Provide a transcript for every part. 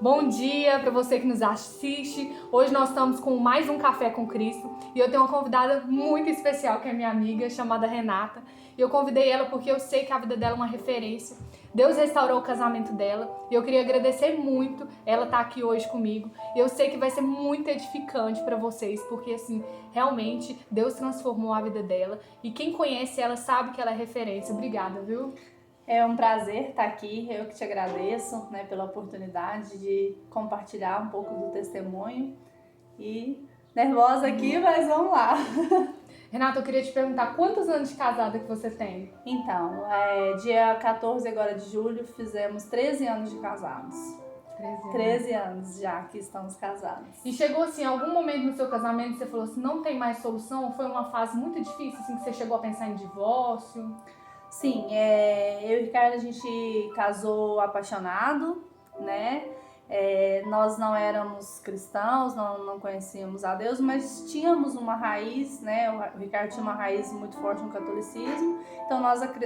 Bom dia para você que nos assiste. Hoje nós estamos com mais um Café com Cristo e eu tenho uma convidada muito especial que é minha amiga, chamada Renata. E eu convidei ela porque eu sei que a vida dela é uma referência. Deus restaurou o casamento dela e eu queria agradecer muito ela estar aqui hoje comigo. E eu sei que vai ser muito edificante para vocês, porque assim, realmente Deus transformou a vida dela e quem conhece ela sabe que ela é referência. Obrigada, viu? É um prazer estar aqui, eu que te agradeço, né, pela oportunidade de compartilhar um pouco do testemunho e nervosa aqui, mas vamos lá. Renata, eu queria te perguntar, quantos anos de casada que você tem? Então, dia 14 agora de julho, fizemos 13 anos de casados. 13 anos já que estamos casados. E chegou assim, algum momento no seu casamento você falou assim, não tem mais solução? Foi uma fase muito difícil, assim, que você chegou a pensar em divórcio? Sim, eu e o Ricardo, a gente casou apaixonado, né? Nós não éramos cristãos, não conhecíamos a Deus, mas tínhamos uma raiz, né? O Ricardo tinha uma raiz muito forte no catolicismo, então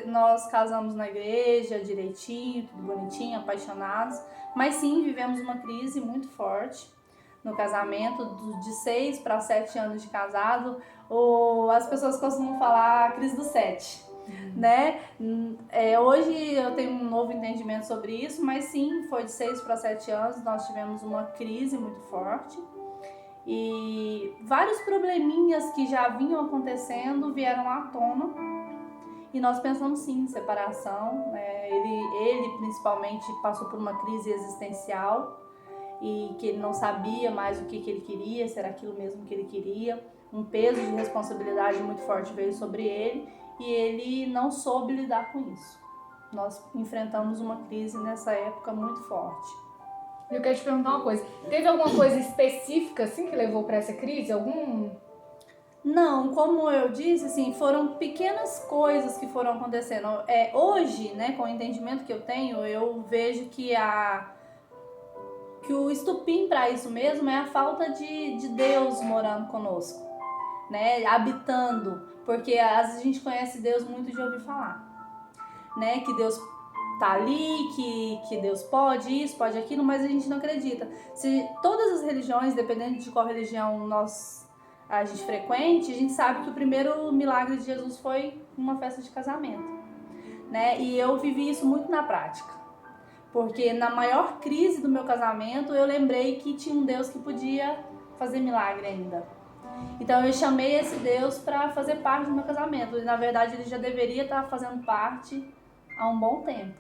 nós casamos na igreja direitinho, tudo bonitinho, apaixonados, mas sim, vivemos uma crise muito forte no casamento, de 6 para 7 anos de casado, as pessoas costumam falar a crise do 7. Né? Hoje eu tenho um novo entendimento sobre isso, mas sim, foi de 6 para 7 anos, nós tivemos uma crise muito forte e vários probleminhas que já vinham acontecendo vieram à tona e nós pensamos sim em separação, né? Ele principalmente passou por uma crise existencial e que ele não sabia mais o que ele queria, se era aquilo mesmo que ele queria, um peso de responsabilidade muito forte veio sobre ele e ele não soube lidar com isso. Nós enfrentamos uma crise nessa época muito forte. Eu quero te perguntar uma coisa, teve alguma coisa específica assim que levou para essa crise? Não, como eu disse, assim, foram pequenas coisas que foram acontecendo. Hoje, né, com o entendimento que eu tenho, eu vejo que o estupim para isso mesmo é a falta de Deus morando conosco, né, habitando, porque às vezes a gente conhece Deus muito de ouvir falar, né, que Deus tá ali, que Deus pode isso, pode aquilo, mas a gente não acredita. Se todas as religiões, dependendo de qual religião a gente frequente, a gente sabe que o primeiro milagre de Jesus foi uma festa de casamento, né, e eu vivi isso muito na prática. Porque na maior crise do meu casamento, eu lembrei que tinha um Deus que podia fazer milagre ainda. Então eu chamei esse Deus para fazer parte do meu casamento. E na verdade ele já deveria estar fazendo parte há um bom tempo.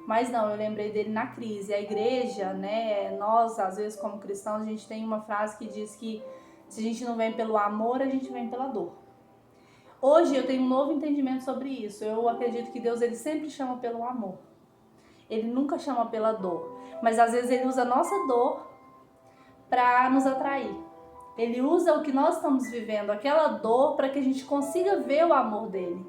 Mas não, eu lembrei dele na crise. A igreja, né, nós às vezes como cristãos, a gente tem uma frase que diz que se a gente não vem pelo amor, a gente vem pela dor. Hoje eu tenho um novo entendimento sobre isso. Eu acredito que Deus ele sempre chama pelo amor. Ele nunca chama pela dor, mas às vezes ele usa a nossa dor para nos atrair. Ele usa o que nós estamos vivendo, aquela dor, para que a gente consiga ver o amor dele.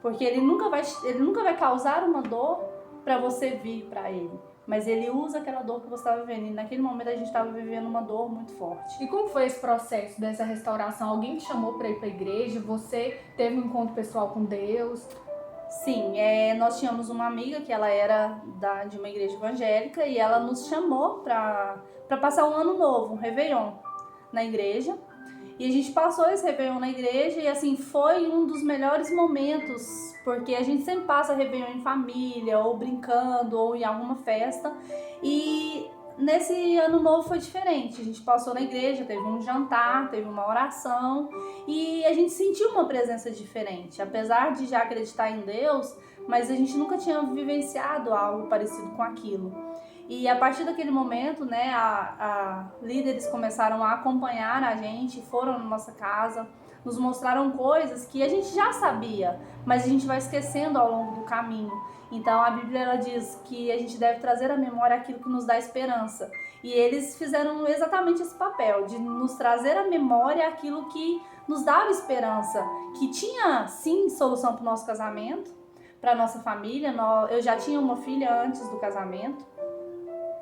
Porque ele nunca vai causar uma dor para você vir para ele, mas ele usa aquela dor que você estava vivendo. E naquele momento a gente estava vivendo uma dor muito forte. E como foi esse processo dessa restauração? Alguém te chamou para ir para a igreja? Você teve um encontro pessoal com Deus? Sim, nós tínhamos uma amiga que ela era de uma igreja evangélica e ela nos chamou para passar um ano novo, um Réveillon na igreja. E a gente passou esse Réveillon na igreja e assim, foi um dos melhores momentos, porque a gente sempre passa Réveillon em família, ou brincando, ou em alguma festa. E nesse ano novo foi diferente, a gente passou na igreja, teve um jantar, teve uma oração e a gente sentiu uma presença diferente, apesar de já acreditar em Deus, mas a gente nunca tinha vivenciado algo parecido com aquilo. E a partir daquele momento, né, líderes começaram a acompanhar a gente, foram na nossa casa, nos mostraram coisas que a gente já sabia, mas a gente vai esquecendo ao longo do caminho. Então a Bíblia ela diz que a gente deve trazer à memória aquilo que nos dá esperança. E eles fizeram exatamente esse papel, de nos trazer à memória aquilo que nos dava esperança, que tinha sim solução para o nosso casamento, para a nossa família. Eu já tinha uma filha antes do casamento.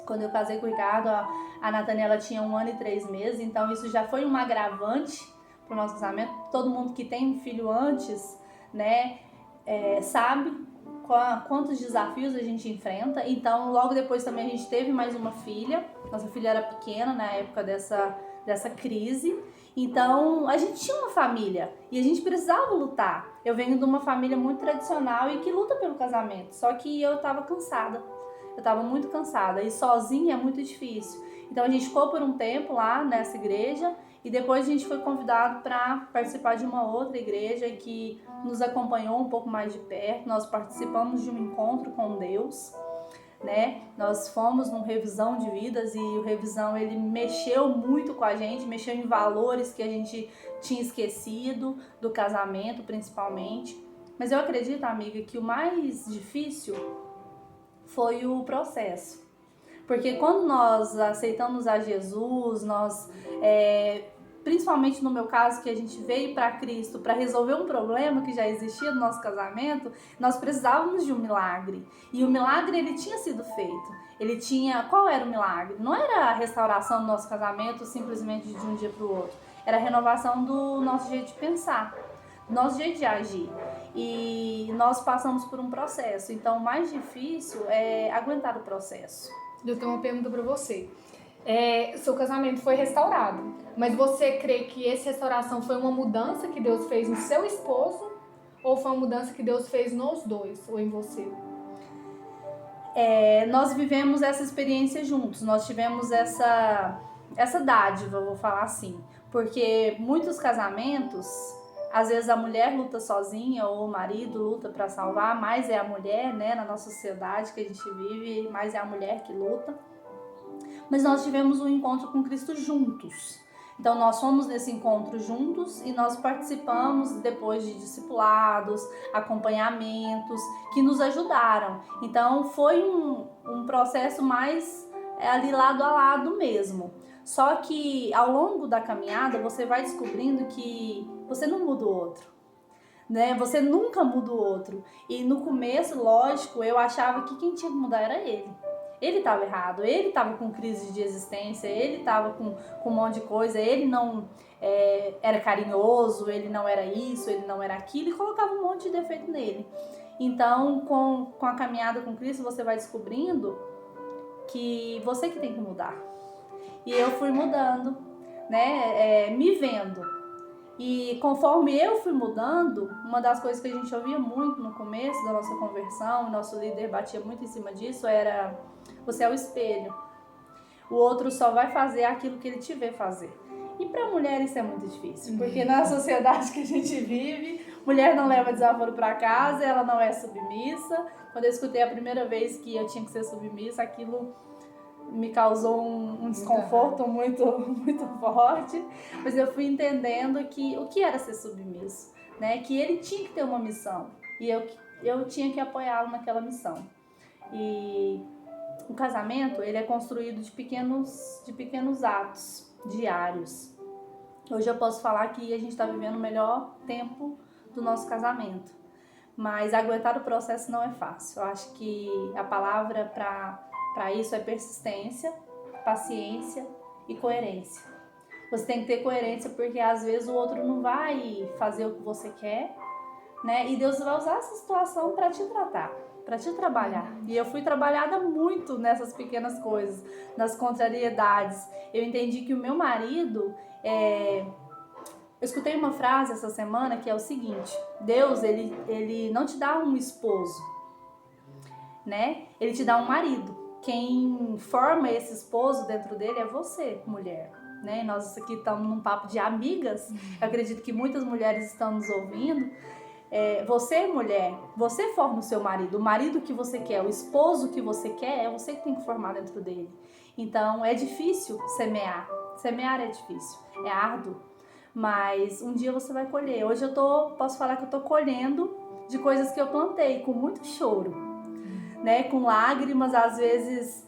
Quando eu casei com o Ricardo, a Nathaniela tinha 1 ano e 3 meses, então isso já foi um agravante para o nosso casamento. Todo mundo que tem um filho antes, né, sabe quantos desafios a gente enfrenta. Então, logo depois também a gente teve mais uma filha. Nossa filha era pequena na época dessa crise. Então, a gente tinha uma família e a gente precisava lutar. Eu venho de uma família muito tradicional e que luta pelo casamento. Só que eu estava cansada. Eu estava muito cansada e sozinha é muito difícil. Então, a gente ficou por um tempo lá nessa igreja e depois a gente foi convidado para participar de uma outra igreja que nos acompanhou um pouco mais de perto. Nós participamos de um encontro com Deus, né? Nós fomos num revisão de vidas e o revisão ele mexeu muito com a gente, mexeu em valores que a gente tinha esquecido, do casamento principalmente. Mas eu acredito, amiga, que o mais difícil foi o processo. Porque quando nós aceitamos a Jesus, principalmente no meu caso, que a gente veio para Cristo para resolver um problema que já existia no nosso casamento, nós precisávamos de um milagre. E o milagre, ele tinha sido feito. Qual era o milagre? Não era a restauração do nosso casamento simplesmente de um dia para o outro. Era a renovação do nosso jeito de pensar, do nosso jeito de agir. E nós passamos por um processo. Então, o mais difícil é aguentar o processo. Eu tenho uma pergunta para você. Seu casamento foi restaurado, mas você crê que essa restauração foi uma mudança que Deus fez no seu esposo ou foi uma mudança que Deus fez nos dois ou em você? Nós vivemos essa experiência juntos, nós tivemos essa dádiva, vou falar assim, porque muitos casamentos, às vezes a mulher luta sozinha ou o marido luta para salvar, mais é a mulher, né, na nossa sociedade que a gente vive, mais é a mulher que luta. Mas nós tivemos um encontro com Cristo juntos. Então nós fomos nesse encontro juntos e nós participamos depois de discipulados, acompanhamentos que nos ajudaram. Então foi um processo mais ali lado a lado mesmo. Só que ao longo da caminhada você vai descobrindo que você não muda o outro, né? Você nunca muda o outro. E no começo, lógico, eu achava que quem tinha que mudar era ele. Ele estava errado, ele estava com crise de existência, ele estava com um monte de coisa, ele não era carinhoso, ele não era isso, ele não era aquilo, e colocava um monte de defeito nele. Então, com a caminhada com Cristo, você vai descobrindo que você que tem que mudar. E eu fui mudando, né, me vendo. E conforme eu fui mudando, uma das coisas que a gente ouvia muito no começo da nossa conversão, o nosso líder batia muito em cima disso, era: você é o espelho. O outro só vai fazer aquilo que ele te vê fazer. E para mulher isso é muito difícil, porque na sociedade que a gente vive, mulher não leva desaforo para casa, ela não é submissa. Quando eu escutei a primeira vez que eu tinha que ser submissa, aquilo me causou um desconforto muito, muito forte, mas eu fui entendendo que o que era ser submisso, né? Que ele tinha que ter uma missão e eu tinha que apoiá-lo naquela missão. E o casamento, ele é construído de pequenos atos diários. Hoje eu posso falar que a gente está vivendo o melhor tempo do nosso casamento, mas aguentar o processo não é fácil. Eu acho que a palavra para isso é persistência, paciência e coerência. Você tem que ter coerência porque às vezes o outro não vai fazer o que você quer, né? E Deus vai usar essa situação para te tratar, para te trabalhar. E eu fui trabalhada muito nessas pequenas coisas, nas contrariedades. Eu entendi que o meu marido... Eu escutei uma frase essa semana que é o seguinte: Deus, ele não te dá um esposo, né? Ele te dá um marido. Quem forma esse esposo dentro dele é você, mulher, né? Nós aqui estamos num papo de amigas. Eu acredito que muitas mulheres estão nos ouvindo. Você, mulher, você forma o seu marido. O marido que você quer, o esposo que você quer, é você que tem que formar dentro dele. Então, é difícil semear. Semear é difícil, é árduo. Mas um dia você vai colher. Hoje posso falar que eu estou colhendo de coisas que eu plantei, com muito choro. Né, com lágrimas, às vezes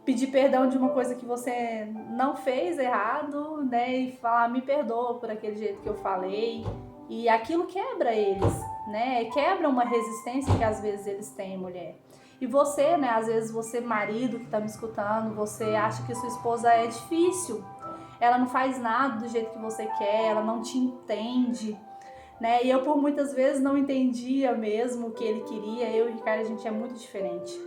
pedir perdão de uma coisa que você não fez errado, né, e falar: me perdoa por aquele jeito que eu falei. E aquilo quebra eles, né, quebra uma resistência que às vezes eles têm, mulher. E você, né, às vezes você, marido que tá me escutando, você acha que sua esposa é difícil, ela não faz nada do jeito que você quer, ela não te entende, né? E eu por muitas vezes não entendia mesmo o que ele queria. Eu e o Ricardo, a gente é muito diferente.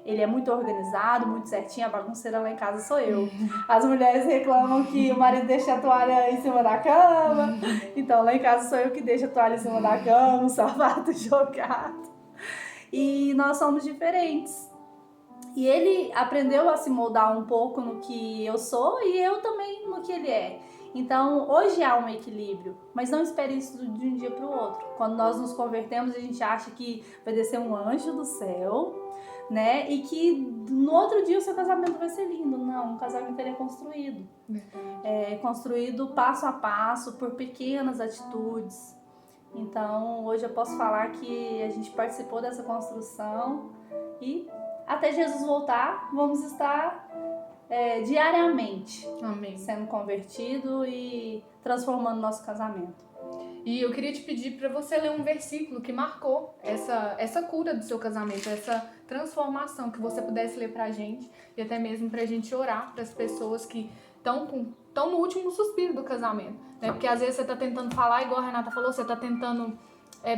Ele é muito organizado, muito certinho. A bagunceira lá em casa sou eu. As mulheres reclamam que o marido deixa a toalha em cima da cama. Então lá em casa sou eu que deixo a toalha em cima da cama, o sapato jogado. E nós somos diferentes. E ele aprendeu a se moldar um pouco no que eu sou e eu também no que ele é. Então, hoje há um equilíbrio, mas não espere isso de um dia para o outro. Quando nós nos convertemos, a gente acha que vai descer um anjo do céu, né? E que no outro dia o seu casamento vai ser lindo. Não, o casamento ele é construído. É construído passo a passo, por pequenas atitudes. Então, hoje eu posso falar que a gente participou dessa construção e até Jesus voltar, vamos estar diariamente Amém. sendo convertido e transformando nosso casamento. E eu queria te pedir para você ler um versículo que marcou essa cura do seu casamento, essa transformação, que você pudesse ler pra gente e até mesmo pra gente orar para as pessoas que estão no último suspiro do casamento, né? Porque às vezes você tá tentando falar, igual a Renata falou, você tá tentando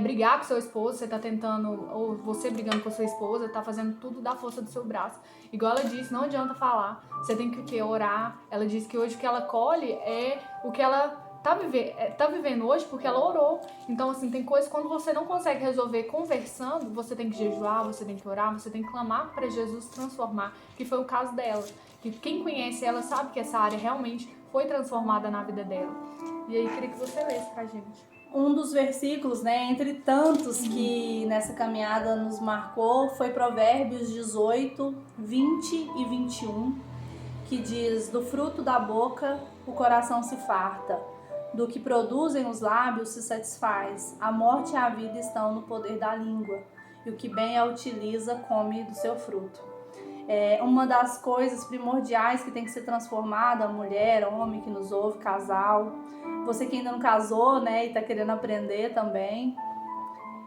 brigar com seu esposo, você tá tentando, ou você brigando com sua esposa, tá fazendo tudo da força do seu braço. Igual ela disse, não adianta falar, você tem que o quê? Orar. Ela disse que hoje o que ela colhe é o que ela tá vivendo hoje porque ela orou. Então, assim, tem coisas quando você não consegue resolver conversando, você tem que jejuar, você tem que orar, você tem que clamar para Jesus transformar, que foi o caso dela. Que quem conhece ela sabe que essa área realmente foi transformada na vida dela. E aí, queria que você lesse pra gente. Um dos versículos, né, entre tantos que nessa caminhada nos marcou, foi Provérbios 18, 20 e 21, que diz: do fruto da boca o coração se farta, do que produzem os lábios se satisfaz. A morte e a vida estão no poder da língua, e o que bem a utiliza come do seu fruto. Uma das coisas primordiais que tem que ser transformada, mulher, homem que nos ouve, casal, você que ainda não casou, né, e tá querendo aprender também,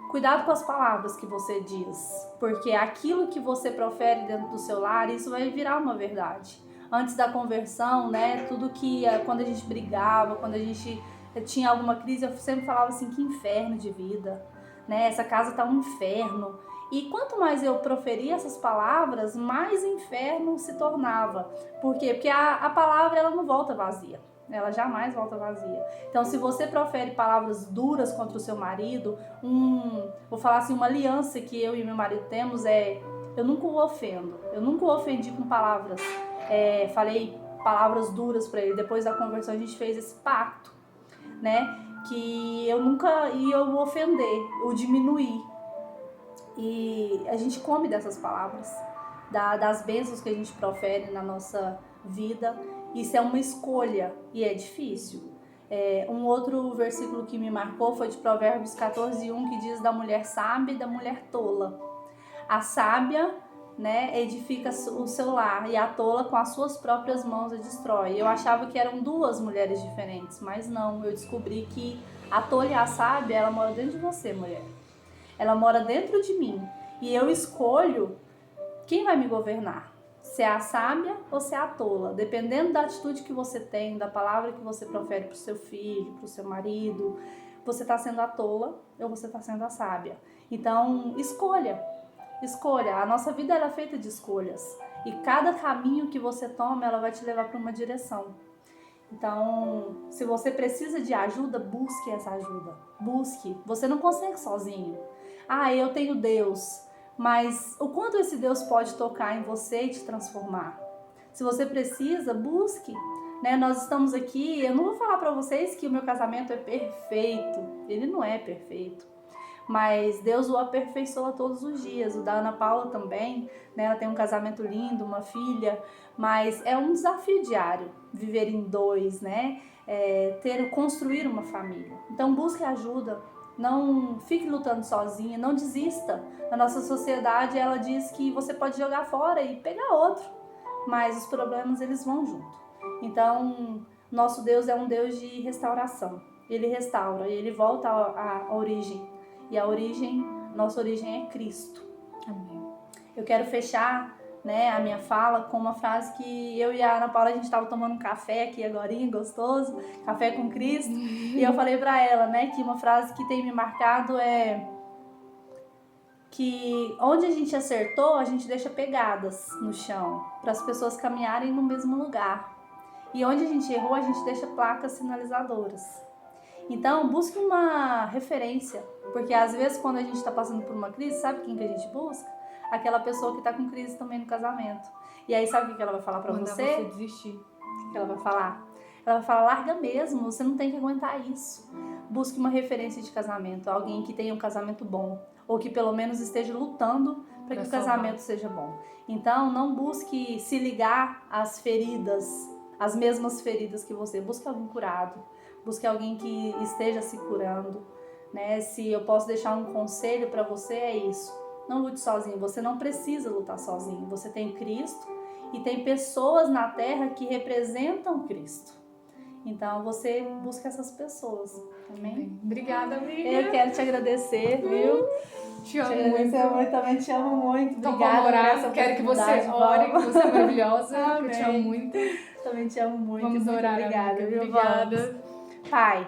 cuidado com as palavras que você diz, porque aquilo que você profere dentro do seu lar, isso vai virar uma verdade. Antes da conversão, né, tudo que, quando a gente brigava, quando a gente tinha alguma crise, eu sempre falava assim, que inferno de vida, né, essa casa tá um inferno. E quanto mais eu proferia essas palavras, mais inferno se tornava. Por quê? Porque a palavra ela não volta vazia. Ela jamais volta vazia. Então, se você profere palavras duras contra o seu marido, vou falar assim, uma aliança que eu e meu marido temos eu nunca o ofendo. Eu nunca o ofendi com palavras. Falei palavras duras para ele. Depois da conversão, a gente fez esse pacto, né? Que eu nunca ia o ofender, o diminuir. E a gente come dessas palavras, das bênçãos que a gente profere na nossa vida. Isso é uma escolha e é difícil. Um outro versículo que me marcou foi de Provérbios 14:1, que diz da mulher sábia e da mulher tola. A sábia, né, edifica o seu lar, e a tola com as suas próprias mãos a destrói. Eu achava que eram duas mulheres diferentes, mas não. Eu descobri que a tola e a sábia, ela mora dentro de você, mulher. Ela mora dentro de mim. E eu escolho quem vai me governar. Se é a sábia ou se é a tola. Dependendo da atitude que você tem, da palavra que você profere para o seu filho, para o seu marido, você está sendo a tola ou você está sendo a sábia. Então, escolha. Escolha. A nossa vida é feita de escolhas. E cada caminho que você toma, ela vai te levar para uma direção. Então, se você precisa de ajuda, busque essa ajuda. Busque. Você não consegue sozinho. Eu tenho Deus, mas o quanto esse Deus pode tocar em você e te transformar? Se você precisa, busque, né? Nós estamos aqui, eu não vou falar para vocês que o meu casamento é perfeito, ele não é perfeito, mas Deus o aperfeiçoa todos os dias. O da Ana Paula também, né? Ela tem um casamento lindo, uma filha, mas é um desafio diário, viver em dois, né? Construir uma família. Então busque ajuda. Não fique lutando sozinha, não desista. A nossa sociedade, ela diz que você pode jogar fora e pegar outro, mas os problemas, eles vão junto. Então, nosso Deus é um Deus de restauração. Ele restaura, ele volta à origem. E nossa origem é Cristo. Amém. Eu quero fechar né, a minha fala com uma frase que eu e a Ana Paula, a gente estava tomando um café aqui agorinha, gostoso, café com Cristo, e eu falei para ela, né, que uma frase que tem me marcado é que onde a gente acertou, a gente deixa pegadas no chão, para as pessoas caminharem no mesmo lugar. E onde a gente errou, a gente deixa placas sinalizadoras. Então, busque uma referência, porque às vezes quando a gente está passando por uma crise, sabe quem que a gente busca? Aquela pessoa que está com crise também no casamento. E aí sabe o que ela vai falar para você? Desistir. O que ela vai falar? Ela vai falar, larga mesmo, você não tem que aguentar isso. Busque uma referência de casamento, alguém que tenha um casamento bom, ou que pelo menos esteja lutando para que o casamento seja bom. Então, não busque se ligar às feridas, as mesmas feridas que você. Busque alguém curado, busque alguém que esteja se curando, né? Se eu posso deixar um conselho para você, é isso. Não lute sozinho, você não precisa lutar sozinho. Você tem Cristo e tem pessoas na terra que representam Cristo. Então, você busca essas pessoas, amém? Obrigada, amiga. Eu quero te agradecer, viu? Te amo muito. Eu também te amo muito. Então, Obrigada vamos orar. por essa Quero que você oportunidade, ore, que você é maravilhosa. Amém. Eu te amo muito. Também te amo muito. Vamos Muito orar, obrigada, amiga. viu? Obrigada. Vamos. Pai,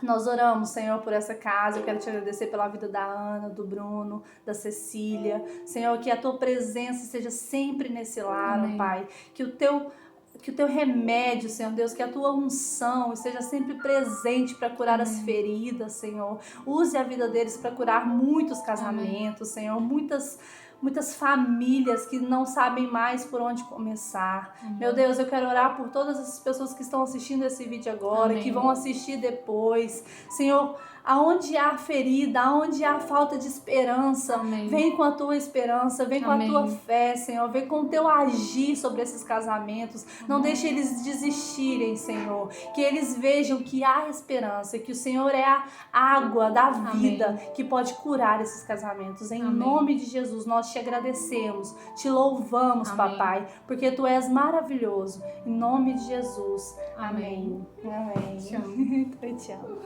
nós oramos, Senhor, por essa casa. Eu quero te agradecer pela vida da Ana, do Bruno, da Cecília. Senhor, que a tua presença esteja sempre nesse lar, Amém. Pai. Que o teu remédio, Senhor Deus, que a tua unção esteja sempre presente para curar as feridas, Senhor. Use a vida deles para curar muitos casamentos, Senhor. Muitas famílias que não sabem mais por onde começar. Meu Deus, eu quero orar por todas as pessoas que estão assistindo esse vídeo agora, que vão assistir depois. Senhor, aonde há ferida, aonde há falta de esperança, vem com a tua esperança, vem com a tua fé, Senhor, vem com o teu agir sobre esses casamentos. Não deixe eles desistirem, Senhor, que eles vejam que há esperança, que o Senhor é a água da vida que pode curar esses casamentos. Em nome de Jesus, nós te agradecemos, te louvamos, papai, porque tu és maravilhoso. Em nome de Jesus. Amém. Te amo. Eu te amo.